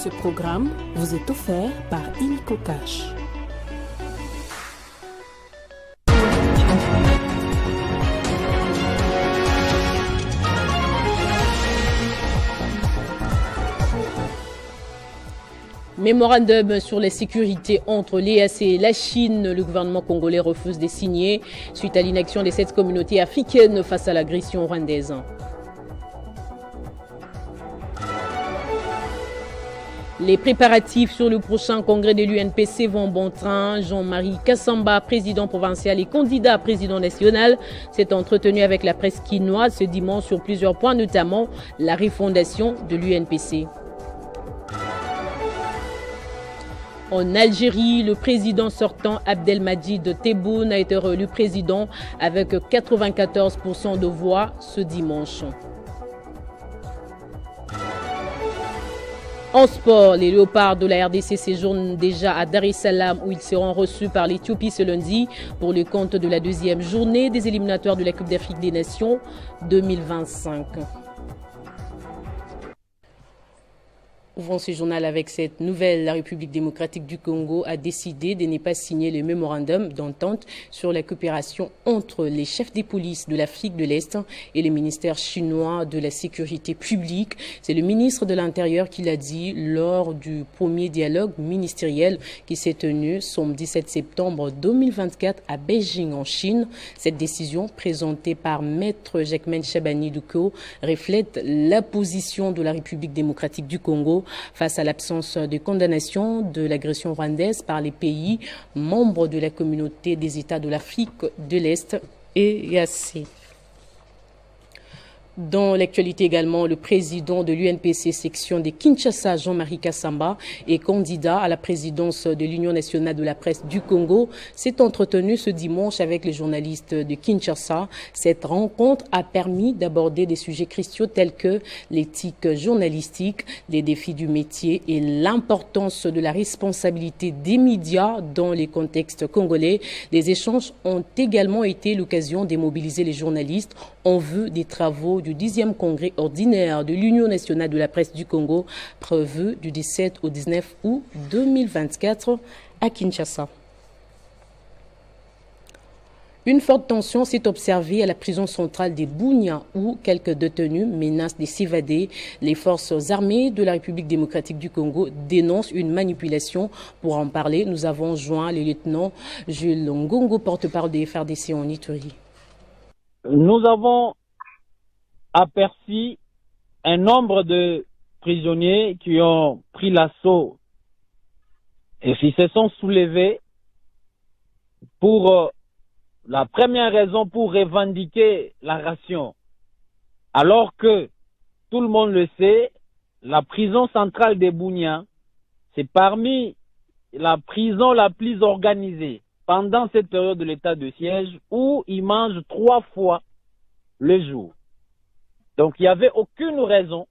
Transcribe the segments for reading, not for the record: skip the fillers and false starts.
Ce programme vous est offert par Illico Cash. Mémorandum sur la sécurité entre l'EAC et la Chine. Le gouvernement congolais refuse de signer suite à l'inaction des 7 communautés africaines face à l'agression rwandaise. Les préparatifs sur le prochain congrès de l'UNPC vont bon train. Jean-Marie Kassamba, président provincial et candidat à président national, s'est entretenu avec la presse quinoise ce dimanche sur plusieurs points, notamment la refondation de l'UNPC. En Algérie, le président sortant Abdelmadjid Tebboune a été réélu président avec 94% de voix ce dimanche. En sport, les Léopards de la RDC séjournent déjà à Dar es Salaam où ils seront reçus par l'Éthiopie ce lundi pour le compte de la deuxième journée des éliminatoires de la Coupe d'Afrique des Nations 2025. Ouvrons ce journal avec cette nouvelle. La République démocratique du Congo a décidé de ne pas signer le mémorandum d'entente sur la coopération entre les chefs des polices de l'Afrique de l'Est et le ministère chinois de la sécurité publique. C'est le ministre de l'Intérieur qui l'a dit lors du premier dialogue ministériel qui s'est tenu samedi 7 septembre 2024 à Beijing en Chine. Cette décision présentée par Maître Jacquemain Chabani Douko reflète la position de la République démocratique du Congo face à l'absence de condamnation de l'agression rwandaise par les pays membres de la communauté des États de l'Afrique de l'Est et EAC. Dans l'actualité également, le président de l'UNPC section de Kinshasa, Jean-Marie Kassamba, est candidat à la présidence de l'Union nationale de la presse du Congo, s'est entretenu ce dimanche avec les journalistes de Kinshasa. Cette rencontre a permis d'aborder des sujets cruciaux tels que l'éthique journalistique, les défis du métier et l'importance de la responsabilité des médias dans les contextes congolais. Les échanges ont également été l'occasion de mobiliser les journalistes en vue des travaux du 10e congrès ordinaire de l'Union nationale de la presse du Congo, prévu du 17 au 19 août 2024 à Kinshasa. Une forte tension s'est observée à la prison centrale de Bunia où quelques détenus menacent de s'évader. Les forces armées de la République démocratique du Congo dénoncent une manipulation. Pour en parler, nous avons joint le lieutenant Jules Ngongo, porte-parole des FRDC en Ituri. Nous avons aperçu un nombre de prisonniers qui ont pris l'assaut et qui se sont soulevés pour la première raison pour revendiquer la ration. Alors que tout le monde le sait, la prison centrale de Bunia, c'est parmi la prison la plus organisée pendant cette période de l'état de siège où ils mangent 3 fois le jour. Donc il n'y avait aucune raison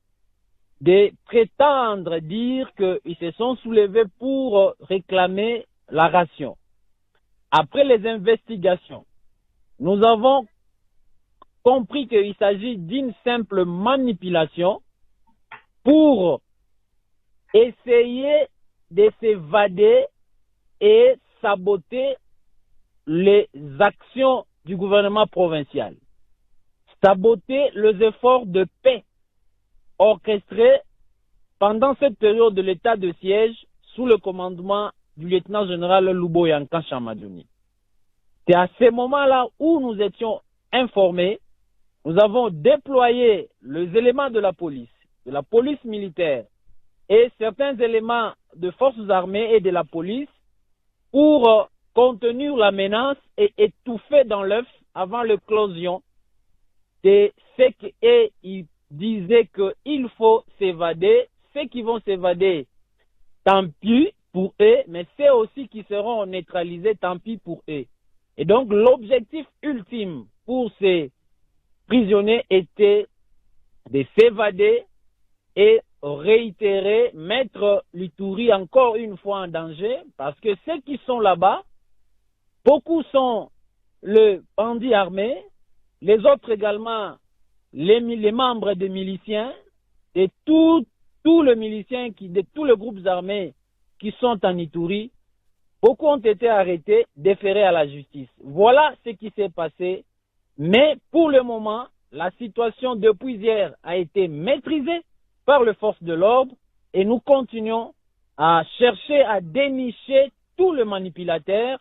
de prétendre dire qu'ils se sont soulevés pour réclamer la ration. Après les investigations, nous avons compris qu'il s'agit d'une simple manipulation pour essayer de s'évader et saboter les actions du gouvernement provincial, saboter les efforts de paix orchestrés pendant cette période de l'état de siège sous le commandement du lieutenant-général Luboyanka Chamadouni. C'est à ce moment-là où nous étions informés, nous avons déployé les éléments de la police militaire et certains éléments de forces armées et de la police pour contenir la menace et étouffer dans l'œuf avant l'éclosion de ceux qui disaient qu'il faut s'évader. Ceux qui vont s'évader, tant pis pour eux, mais ceux aussi qui seront neutralisés, tant pis pour eux. Et donc l'objectif ultime pour ces prisonniers était de s'évader et réitérer, mettre l'Ituri encore une fois en danger, parce que ceux qui sont là-bas, beaucoup sont les bandits armés, les autres également les membres des miliciens, et toutes tous les miliciens, de tous les groupes armés qui sont en Ituri, beaucoup ont été arrêtés, déférés à la justice. Voilà ce qui s'est passé. Mais pour le moment, la situation depuis hier a été maîtrisée par les forces de l'ordre et nous continuons à chercher à dénicher tous les manipulateurs.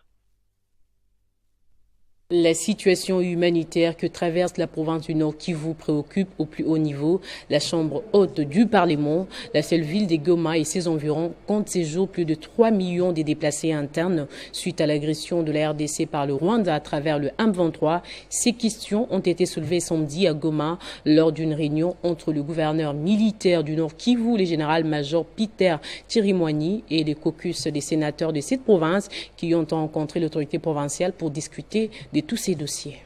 La situation humanitaire que traverse la province du Nord Kivu préoccupe au plus haut niveau. La Chambre haute du Parlement, la seule ville de Goma et ses environs, compte ces jours plus de 3 millions de déplacés internes suite à l'agression de la RDC par le Rwanda à travers le M23. Ces questions ont été soulevées samedi à Goma lors d'une réunion entre le gouverneur militaire du Nord Kivu, le général-major Peter Chirimwani, et les caucus des sénateurs de cette province qui ont rencontré l'autorité provinciale pour discuter de tous ces dossiers.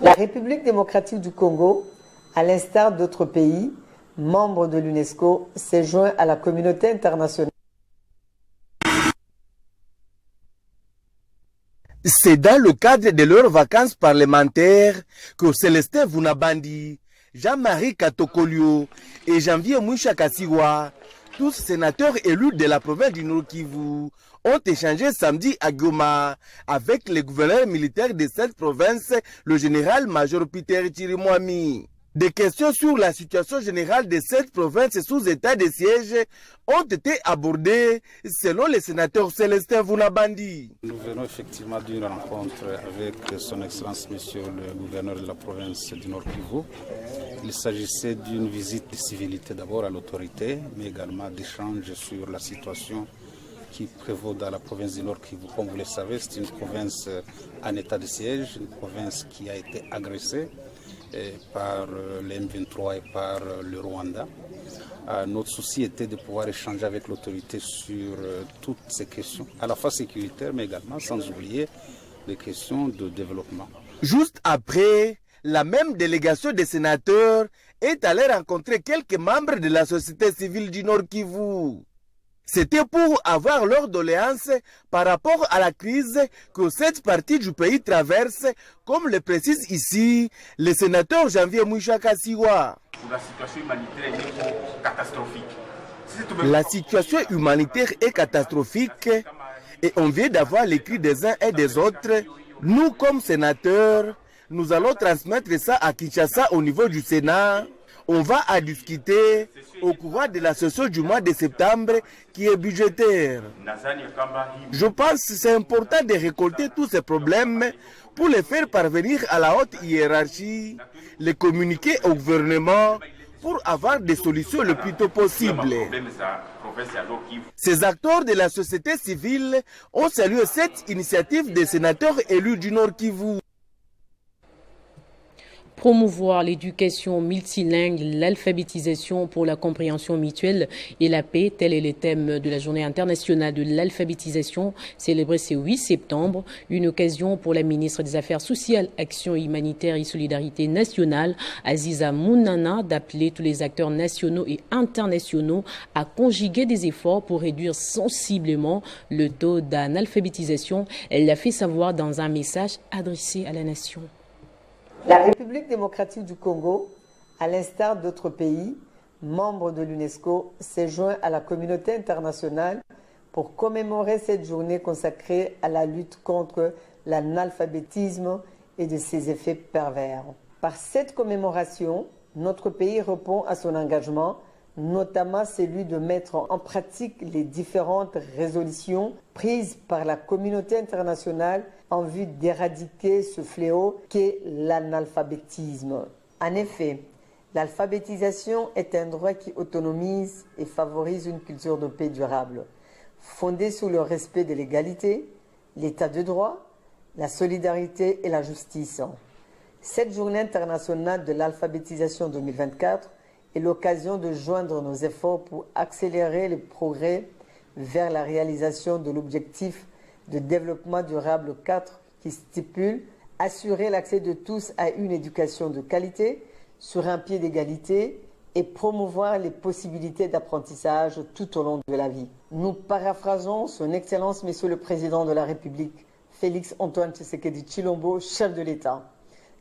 La République démocratique du Congo, à l'instar d'autres pays membres de l'UNESCO, s'est joint à la communauté internationale. C'est dans le cadre de leurs vacances parlementaires que Célestin Vunabandi, Jean-Marie Katokolio et Janvier Moucha Kassiwa, tous sénateurs élus de la province du Nord Kivu, ont échangé samedi à Goma avec le gouverneur militaire de cette province, le général-major Peter Chirimwami. Des questions sur la situation générale de cette province sous état de siège ont été abordées selon le sénateur Célestin Vunabandi. Nous venons effectivement d'une rencontre avec son Excellence Monsieur le gouverneur de la province du Nord Kivu. Il s'agissait d'une visite de civilité d'abord à l'autorité, mais également d'échanges sur la situation qui prévaut dans la province du Nord Kivu. Comme vous le savez, c'est une province en état de siège, une province qui a été agressée par les M23 et par le Rwanda. Notre souci était de pouvoir échanger avec l'autorité sur toutes ces questions, à la fois sécuritaires, mais également sans oublier les questions de développement. Juste après, la même délégation des sénateurs est allée rencontrer quelques membres de la société civile du Nord Kivu. C'était pour avoir leur doléance par rapport à la crise que cette partie du pays traverse, comme le précise ici le sénateur Janvier Moucha Kassiwa. La situation humanitaire est catastrophique. La situation humanitaire est catastrophique et on vient d'avoir les cris des uns et des autres. Nous, comme sénateurs, nous allons transmettre ça à Kinshasa au niveau du Sénat. On va à discuter au courant de la session du mois de septembre qui est budgétaire. Je pense que c'est important de récolter tous ces problèmes pour les faire parvenir à la haute hiérarchie, les communiquer au gouvernement pour avoir des solutions le plus tôt possible. Ces acteurs de la société civile ont salué cette initiative des sénateurs élus du Nord Kivu. Promouvoir l'éducation multilingue, l'alphabétisation pour la compréhension mutuelle et la paix, tel est le thème de la Journée internationale de l'alphabétisation célébrée ce 8 septembre. Une occasion pour la ministre des Affaires sociales, Action humanitaire et solidarité nationale, Aziza Mounana, d'appeler tous les acteurs nationaux et internationaux à conjuguer des efforts pour réduire sensiblement le taux d'analphabétisation. Elle l'a fait savoir dans un message adressé à la nation. La République démocratique du Congo, à l'instar d'autres pays membres de l'UNESCO, s'est joint à la communauté internationale pour commémorer cette journée consacrée à la lutte contre l'analphabétisme et de ses effets pervers. Par cette commémoration, notre pays répond à son engagement, notamment celui de mettre en pratique les différentes résolutions prises par la communauté internationale en vue d'éradiquer ce fléau qu'est l'analphabétisme. En effet, l'alphabétisation est un droit qui autonomise et favorise une culture de paix durable, fondée sur le respect de l'égalité, l'état de droit, la solidarité et la justice. Cette journée internationale de l'alphabétisation 2024 est l'occasion de joindre nos efforts pour accélérer les progrès vers la réalisation de l'objectif de développement durable 4 qui stipule assurer l'accès de tous à une éducation de qualité sur un pied d'égalité et promouvoir les possibilités d'apprentissage tout au long de la vie. Nous paraphrasons son Excellence Monsieur le Président de la République, Félix Antoine Tshisekedi Tshilombo, chef de l'État.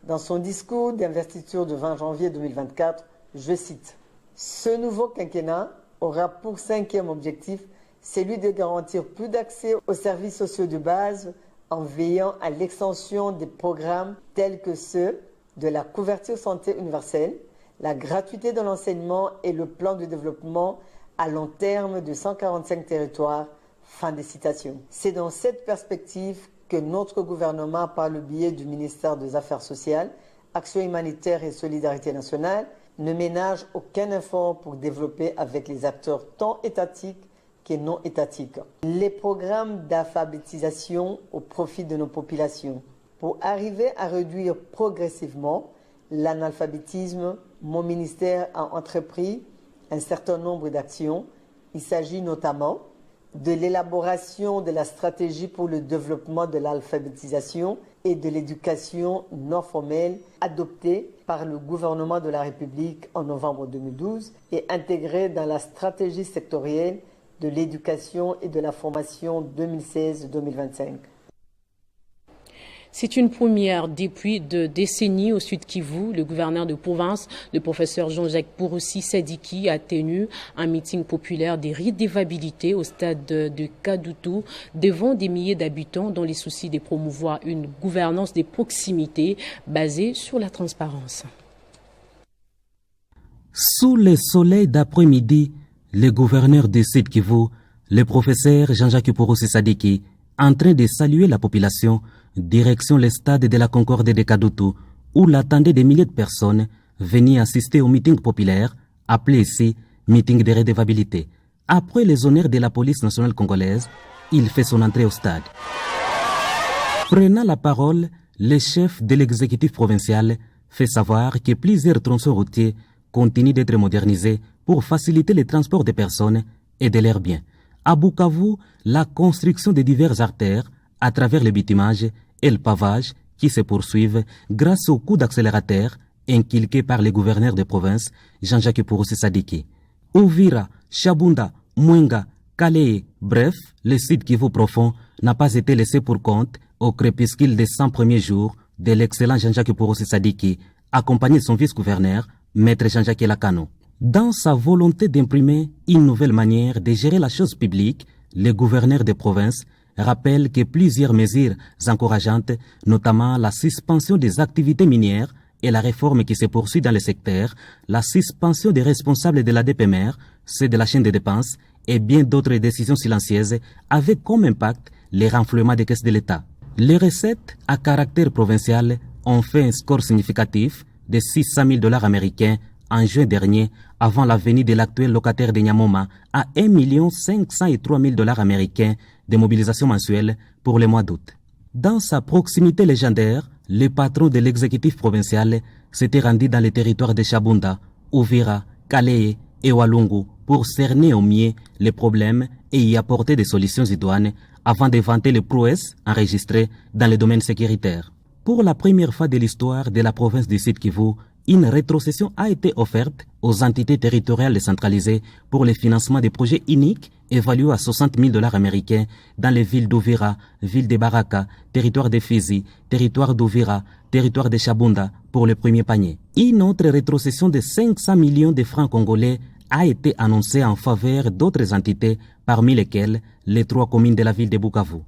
Dans son discours d'investiture de 20 janvier 2024, je cite « Ce nouveau quinquennat aura pour 5e objectif celui de garantir plus d'accès aux services sociaux de base en veillant à l'extension des programmes tels que ceux de la couverture santé universelle, la gratuité de l'enseignement et le plan de développement à long terme de 145 territoires. Fin de citation. C'est dans cette perspective que notre gouvernement, par le biais du ministère des Affaires sociales, Action humanitaire et solidarité nationale, ne ménage aucun effort pour développer avec les acteurs tant étatiques que non étatiques les programmes d'alphabétisation au profit de nos populations. Pour arriver à réduire progressivement l'analphabétisme, mon ministère a entrepris un certain nombre d'actions. Il s'agit notamment de l'élaboration de la stratégie pour le développement de l'alphabétisation et de l'éducation non formelle adoptée par le gouvernement de la République en novembre 2012 et intégrée dans la stratégie sectorielle de l'éducation et de la formation 2016-2025. C'est une première depuis de décennies au Sud Kivu. Le gouverneur de province, le professeur Jean-Jacques Pouroussi Sadiki, a tenu un meeting populaire des redevabilités au stade de Kadutu devant des milliers d'habitants dans les soucis de promouvoir une gouvernance des proximités basée sur la transparence. Sous le soleil d'après-midi, le gouverneur de Sud Kivu, le professeur Jean-Jacques Pouroussi Sadiki, en train de saluer la population, direction le stade de la Concorde de Kadutu, où l'attendaient des milliers de personnes venues assister au meeting populaire, appelé ici meeting de redevabilité. Après les honneurs de la police nationale congolaise, il fait son entrée au stade. Prenant la parole, le chef de l'exécutif provincial fait savoir que plusieurs tronçons routiers continuent d'être modernisés pour faciliter le transport des personnes et de leurs biens. À Bukavu, la construction de diverses artères à travers le bitumage et le pavage qui se poursuivent grâce au coup d'accélérateur inculqué par le gouverneur de province Jean-Jacques Pouroussi Sadiki. Uvira, Shabunda, Mwenga, Calais, bref, le Sud Kivu profond n'a pas été laissé pour compte au crépuscule des 100 premiers jours de l'excellent Jean-Jacques Pouroussi Sadiki, accompagné de son vice-gouverneur, Maître Jean-Jacques Elakano. Dans sa volonté d'imprimer une nouvelle manière de gérer la chose publique, le gouverneur de province rappelle que plusieurs mesures encourageantes, notamment la suspension des activités minières et la réforme qui se poursuit dans le secteur, la suspension des responsables de la DPMR, ceux de la chaîne de dépenses et bien d'autres décisions silencieuses avaient comme impact les renflouements des caisses de l'État. Les recettes à caractère provincial ont fait un score significatif de $600 000 américains en juin dernier, avant la venue de l'actuel locataire de Nyamoma à $1 503 000 américains de mobilisation mensuelle pour le mois d'août. Dans sa proximité légendaire, le patron de l'exécutif provincial s'était rendu dans les territoires de Shabunda, Uvira, Calais et Walungu pour cerner au mieux les problèmes et y apporter des solutions idoines avant de vanter les prouesses enregistrées dans le domaine sécuritaire. Pour la première fois de l'histoire de la province du Sud Kivu, une rétrocession a été offerte aux entités territoriales décentralisées pour le financement des projets uniques évalués à $60 000 américains dans les villes d'Uvira, ville de Baraka, territoire de Fizi, territoire d'Uvira, territoire de Shabunda pour le premier panier. Une autre rétrocession de 500 millions de francs congolais a été annoncée en faveur d'autres entités, parmi lesquelles les 3 communes de la ville de Bukavu.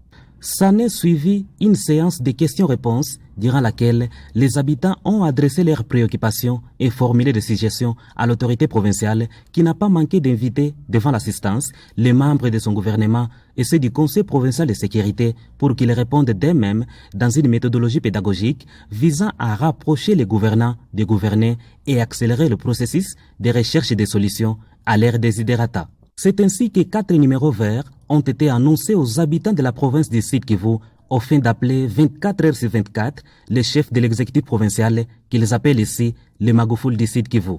S'en est suivi une séance de questions-réponses durant laquelle les habitants ont adressé leurs préoccupations et formulé des suggestions à l'autorité provinciale qui n'a pas manqué d'inviter devant l'assistance les membres de son gouvernement et ceux du Conseil provincial de sécurité pour qu'ils répondent d'eux-mêmes dans une méthodologie pédagogique visant à rapprocher les gouvernants des gouvernés et accélérer le processus de recherche des solutions à l'ère desiderata. C'est ainsi que 4 numéros verts ont été annoncés aux habitants de la province du Sud Kivu au fin d'appeler 24 heures sur 24 les chefs de l'exécutif provincial qu'ils appellent ici les Magoufoul du Sud Kivu.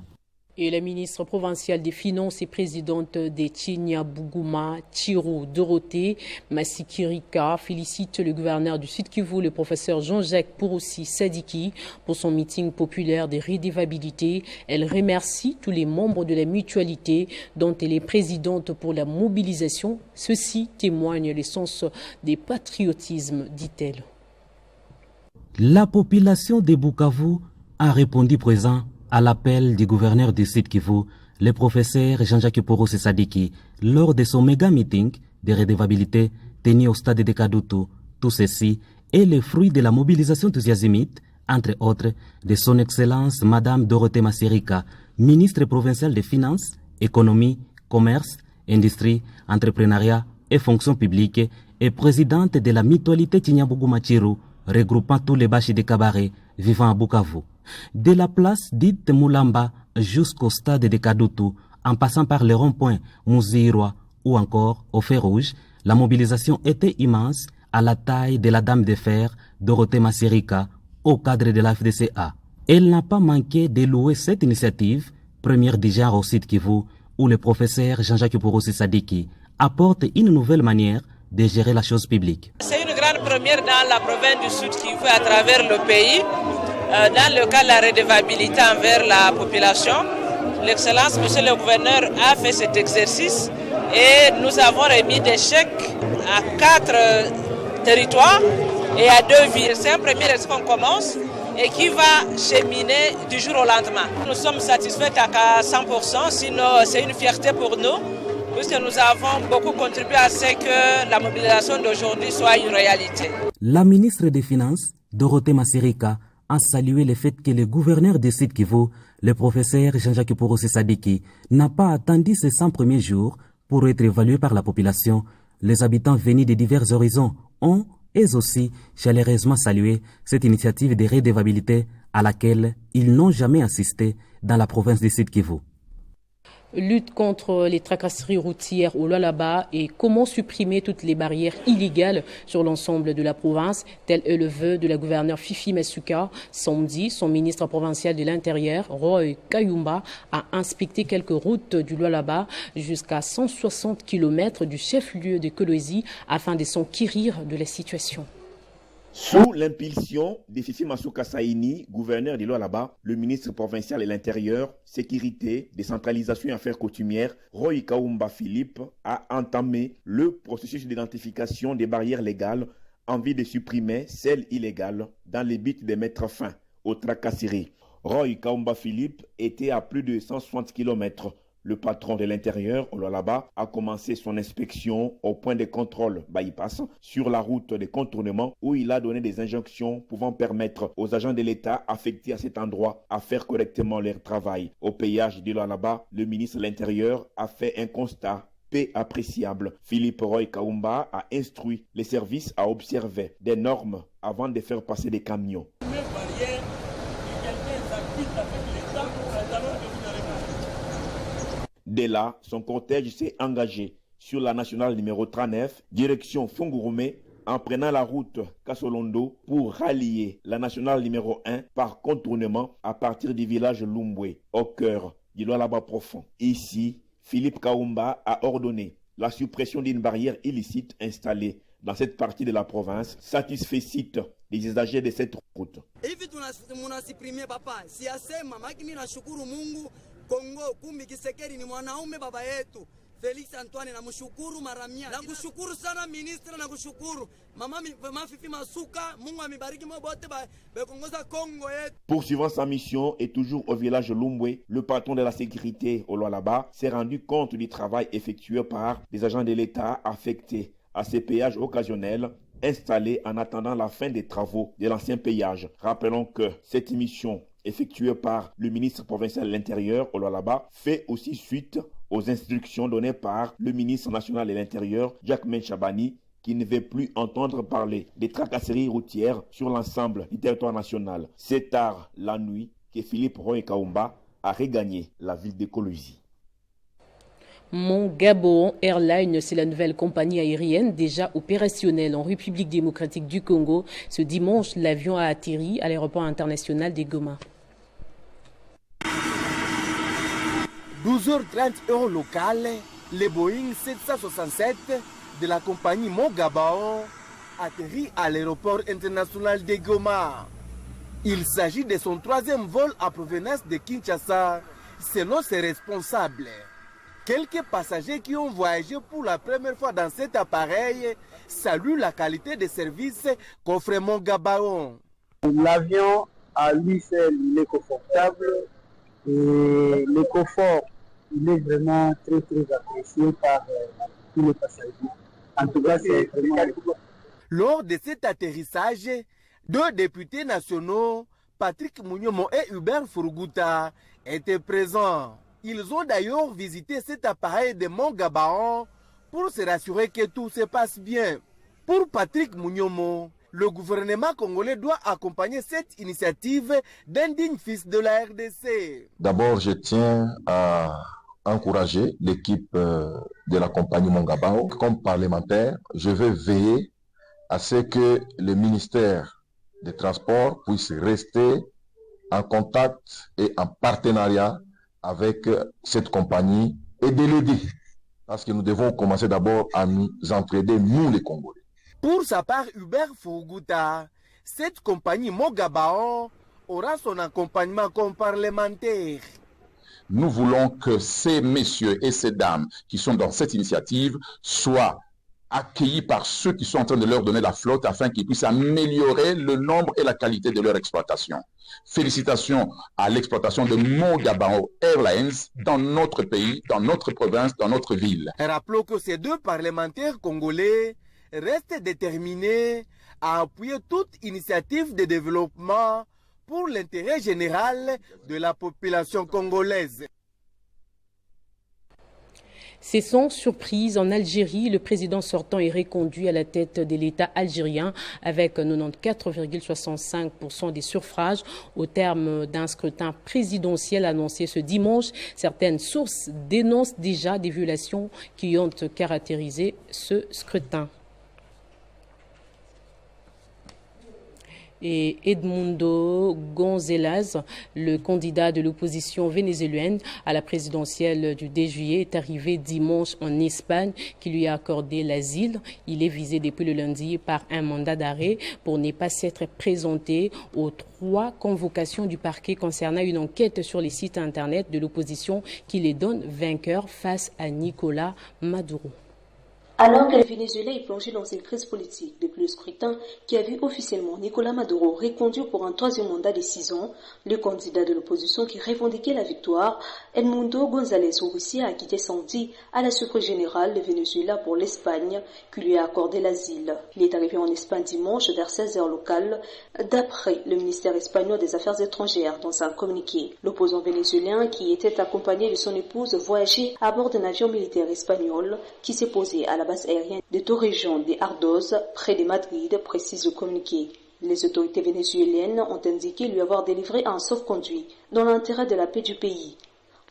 Et la ministre provinciale des Finances et présidente des Tchinia Bougouma, Chiro Dorothée Masikirika, félicite le gouverneur du Sud Kivu, le professeur Jean-Jacques Pouroussi Sadiki, pour son meeting populaire des redevabilités. Elle remercie tous les membres de la mutualité dont elle est présidente pour la mobilisation. Ceci témoigne le sens des patriotismes, dit-elle. La population de Bukavu a répondu présent à l'appel du gouverneur du Sud Kivu le professeur Jean-Jacques Porosé Sadiki lors de son méga meeting de redevabilité tenu au stade de Kadutu. Tout ceci est le fruit de la mobilisation enthousiasmante, entre autres, de son Excellence Madame Dorothée Massirika, ministre provinciale des Finances, Économie, Commerce, Industrie, Entrepreneuriat et Fonction publique et présidente de la mutualité Tinyabougou Machiru, regroupant tous les bâchis de cabaret vivant à Bukavu. De la place dite Moulamba jusqu'au stade de Kadutu, en passant par le rond-point Mouziroa ou encore au fer rouge, la mobilisation était immense à la taille de la dame de fer Dorothée Massirika au cadre de la FDCA. Elle n'a pas manqué de louer cette initiative, première du genre au site Kivu, où le professeur Jean-Jacques Porosé Sadiki apporte une nouvelle manière de gérer la chose publique. C'est une grande première dans la province du Sud Kivu à travers le pays. Dans le cas de la redevabilité envers la population, l'Excellence, Monsieur le Gouverneur, a fait cet exercice et nous avons remis des chèques à 4 territoires et à 2 villes. C'est un premier exercice qu'on commence et qui va cheminer du jour au lendemain. Nous sommes satisfaits à 100%, sinon c'est une fierté pour nous, puisque nous avons beaucoup contribué à ce que la mobilisation d'aujourd'hui soit une réalité. La ministre des Finances, Dorothée Massirika, a salué le fait que le gouverneur de Sud Kivu, le professeur Jean-Jacques Porosé Sadiki, n'a pas attendu ces 100 premiers jours pour être évalué par la population. Les habitants venus de divers horizons ont, eux aussi, chaleureusement salué cette initiative de redevabilité à laquelle ils n'ont jamais assisté dans la province de Sud Kivu. Lutte contre les tracasseries routières au Lualaba et comment supprimer toutes les barrières illégales sur l'ensemble de la province, tel est le vœu de la gouverneure Fifi Masuka. Samedi, son ministre provincial de l'Intérieur, Roy Kayumba, a inspecté quelques routes du Lualaba jusqu'à 160 km du chef-lieu de Kolwezi afin de s'enquérir de la situation. Sous l'impulsion de Fifi Masuka Saini, gouverneur de Lualaba, le ministre provincial de l'Intérieur, Sécurité, Décentralisation et Affaires coutumières, Roy Kayumba Philippe, a entamé le processus d'identification des barrières légales en vue de supprimer celles illégales dans le but de mettre fin aux tracasseries. Roy Kayumba Philippe était à plus de 160 km. Le patron de l'Intérieur, au Lualaba, a commencé son inspection au point de contrôle bypass sur la route de contournement où il a donné des injonctions pouvant permettre aux agents de l'État affectés à cet endroit à faire correctement leur travail. Au péage de Lualaba, le ministre de l'Intérieur a fait un constat peu appréciable. Philippe Roy Kayumba a instruit les services à observer des normes avant de faire passer des camions. Dès là, son cortège s'est engagé sur la nationale numéro 39, direction Fungurume, en prenant la route Kasolondo pour rallier la nationale numéro 1 par contournement à partir du village Lumbwe, au cœur du Lualaba profond. Ici, Philippe Kayumba a ordonné la suppression d'une barrière illicite installée dans cette partie de la province, satisfait site des usagers de cette route. Kongo kumbi Kisekeri ni mwanaume baba yetu Felix Antoine na mshukuru mara 100 na kushukuru sana ministre na kushukuru mama Fifi Masuka Mungu amibariki mobote bekongoza Kongo yetu. Poursuivant sa mission et toujours au village Lumbwe, le patron de la sécurité au Lualaba s'est rendu compte du travail effectué par des agents de l'État affectés à ces péages occasionnels installés en attendant la fin des travaux de l'ancien péage. Rappelons que cette mission effectué par le ministre provincial de l'Intérieur au Lualaba fait aussi suite aux instructions données par le ministre national de l'Intérieur, Jacques Chabani, qui ne veut plus entendre parler des tracasseries routières sur l'ensemble du territoire national. C'est tard la nuit que Philippe Roy Kayumba a regagné la ville de Kolwezi. Mon Gabon Airlines, c'est la nouvelle compagnie aérienne déjà opérationnelle en République démocratique du Congo. Ce dimanche, l'avion a atterri à l'aéroport international de Goma. 12h30 heure locale, le Boeing 767 de la compagnie Mon Gabon atterrit à l'aéroport international de Goma. Il s'agit de son 3e vol à provenance de Kinshasa, selon ses responsables. Quelques passagers qui ont voyagé pour la première fois dans cet appareil saluent la qualité de service qu'offre Mon Gabon. L'avion, à lui seul, il est confortable. Et le confort il est vraiment très apprécié par tous les passagers. En tout cas, c'est vraiment... Lors de cet atterrissage, 2 députés nationaux, Patrick Mounyomo et Hubert Furuguta, étaient présents. Ils ont d'ailleurs visité cet appareil de Mont-Gabaon pour se rassurer que tout se passe bien. Pour Patrick Mounyomo, le gouvernement congolais doit accompagner cette initiative d'un digne fils de la RDC. D'abord, je tiens à encourager l'équipe de la compagnie Mont-Gabaon. Comme parlementaire, je vais veiller à ce que le ministère des Transports puisse rester en contact et en partenariat avec cette compagnie et de l'aider. Parce que nous devons commencer d'abord à nous entraider, nous les Congolais. Pour sa part, Hubert Furuguta, cette compagnie Mont-Gabaon aura son accompagnement comme parlementaire. Nous voulons que ces messieurs et ces dames qui sont dans cette initiative soient accueillis par ceux qui sont en train de leur donner la flotte afin qu'ils puissent améliorer le nombre et la qualité de leur exploitation. Félicitations à l'exploitation de Mont-Gabaon Airlines dans notre pays, dans notre province, dans notre ville. Rappelons que ces 2 parlementaires congolais restent déterminés à appuyer toute initiative de développement pour l'intérêt général de la population congolaise. C'est sans surprise, en Algérie, le président sortant est reconduit à la tête de l'État algérien avec 94,65% des suffrages au terme d'un scrutin présidentiel annoncé ce dimanche. Certaines sources dénoncent déjà des violations qui ont caractérisé ce scrutin. Et Edmundo González, le candidat de l'opposition vénézuélienne à la présidentielle du 2 juillet, est arrivé dimanche en Espagne qui lui a accordé l'asile. Il est visé depuis le lundi par un mandat d'arrêt pour ne pas s'être présenté aux 3 convocations du parquet concernant une enquête sur les sites internet de l'opposition qui les donne vainqueurs face à Nicolás Maduro. Alors que le Venezuela est plongé dans une crise politique depuis le scrutin qui a vu officiellement Nicolás Maduro reconduit pour un 3e mandat de 6 ans, le candidat de l'opposition qui revendiquait la victoire, Edmundo González Urrutia, a quitté samedi à la surprise générale le Venezuela pour l'Espagne qui lui a accordé l'asile. Il est arrivé en Espagne dimanche vers 16h locales, d'après le ministère espagnol des Affaires étrangères dans un communiqué. L'opposant vénézuélien qui était accompagné de son épouse voyageait à bord d'un avion militaire espagnol qui s'est posé à la base aérienne de Torrejón de Ardoz, près de Madrid, précise le communiqué. Les autorités vénézuéliennes ont indiqué lui avoir délivré un sauf-conduit dans l'intérêt de la paix du pays.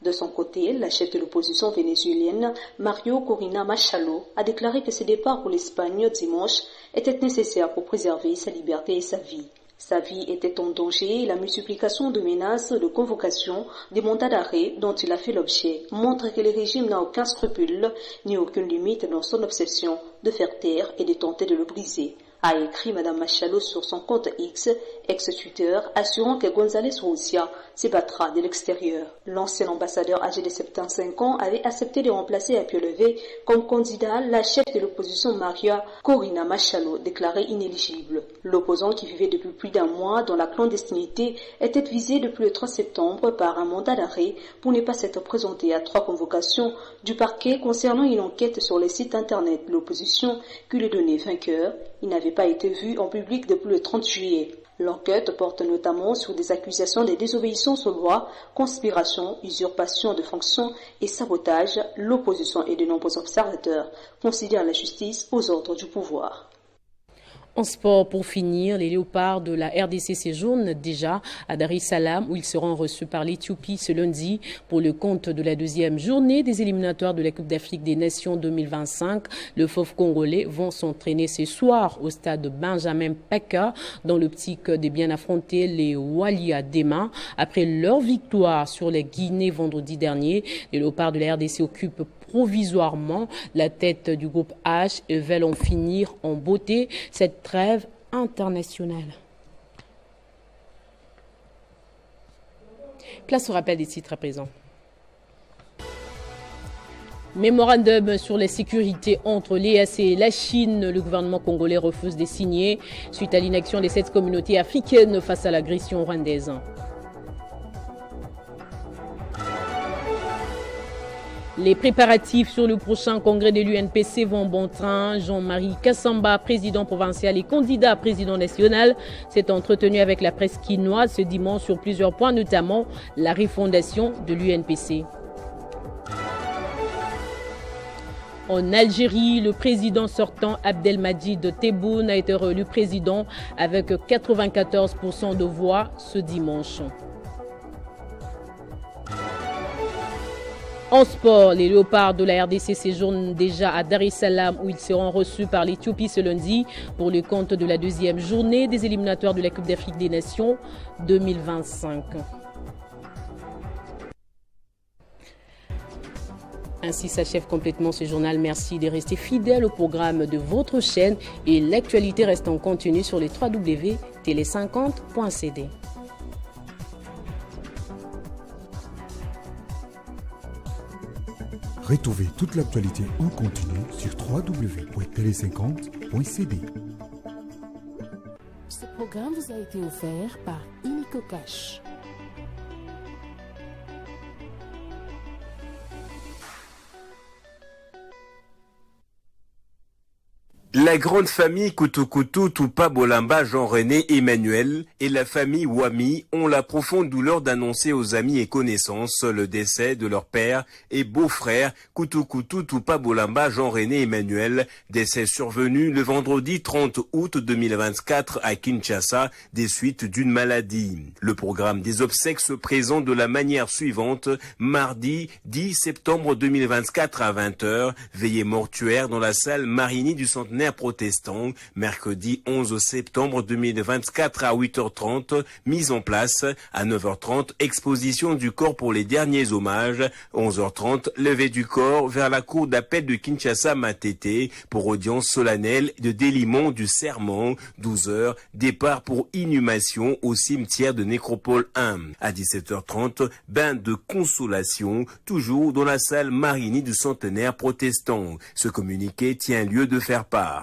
De son côté, la chef de l'opposition vénézuélienne, Mario Corina Machado, a déclaré que ce départ pour l'Espagne dimanche était nécessaire pour préserver sa liberté et sa vie. Sa vie était en danger et la multiplication de menaces, de convocations, des mandats d'arrêt dont il a fait l'objet montre que le régime n'a aucun scrupule ni aucune limite dans son obsession de faire taire et de tenter de le briser, a écrit Mme Machado sur son compte X, ex-Twitter, assurant que González Urrutia se battra de l'extérieur. L'ancien ambassadeur âgé de 75 ans avait accepté de remplacer à pied levé comme candidat la chef de l'opposition Maria Corina Machado, déclarée inéligible. L'opposant qui vivait depuis plus d'1 mois dans la clandestinité était visé depuis le 3 septembre par un mandat d'arrêt pour ne pas s'être présenté à 3 convocations du parquet concernant une enquête sur les sites internet de l'opposition qui lui donnait vainqueur. Il n'avait pas été vu en public depuis le 30 juillet. L'enquête porte notamment sur des accusations de désobéissance aux lois, conspiration, usurpation de fonctions et sabotage. L'opposition et de nombreux observateurs considèrent la justice aux ordres du pouvoir. En sport, pour finir, les léopards de la RDC séjournent déjà à Dar es Salaam où ils seront reçus par l'Éthiopie ce lundi pour le compte de la 2e journée des éliminatoires de la Coupe d'Afrique des Nations 2025. Le Fauve congolais vont s'entraîner ce soir au stade Benjamin Paka dans l'optique de bien affronter les Walia demain. Après leur victoire sur la Guinée vendredi dernier, les léopards de la RDC occupent provisoirement la tête du groupe H et veulent en finir en beauté cette trêve internationale. Place au rappel des titres à présent. Mémorandum sur la sécurité entre l'EAC et la Chine. Le gouvernement congolais refuse de signer suite à l'inaction des 7 communautés africaines face à l'agression rwandaise. Les préparatifs sur le prochain congrès de l'UNPC vont bon train. Jean-Marie Kassamba, président provincial et candidat à président national, s'est entretenu avec la presse quinoise ce dimanche sur plusieurs points, notamment la refondation de l'UNPC. En Algérie, le président sortant Abdelmadjid Tebboune a été réélu président avec 94% de voix ce dimanche. En sport, les Léopards de la RDC séjournent déjà à Dar es Salaam où ils seront reçus par l'Éthiopie ce lundi pour le compte de la deuxième journée des éliminatoires de la Coupe d'Afrique des Nations 2025. Ainsi s'achève complètement ce journal. Merci de rester fidèle au programme de votre chaîne et l'actualité reste en continu sur les www.tele50.cd. Retrouvez toute l'actualité en continu sur www.tele50.cd. Ce programme vous a été offert par Illico Cash. La grande famille Kutukutu Tupa Bolamba Jean-René Emmanuel et la famille Wami ont la profonde douleur d'annoncer aux amis et connaissances le décès de leur père et beau-frère Kutukutu Tupa Bolamba Jean-René Emmanuel, décès survenu le vendredi 30 août 2024 à Kinshasa des suites d'une maladie. Le programme des obsèques se présente de la manière suivante: mardi 10 septembre 2024 à 20h, veillée mortuaire dans la salle Marigny du Centenaire protestant. Mercredi 11 septembre 2024 à 8h30, mise en place. À 9h30, exposition du corps pour les derniers hommages. 11h30, levée du corps vers la cour d'appel de Kinshasa Matete pour audience solennelle de déliement du serment. 12h, départ pour inhumation au cimetière de Nécropole 1. À 17h30, bain de consolation, toujours dans la salle Marigny du Centenaire protestant. Ce communiqué tient lieu de faire part.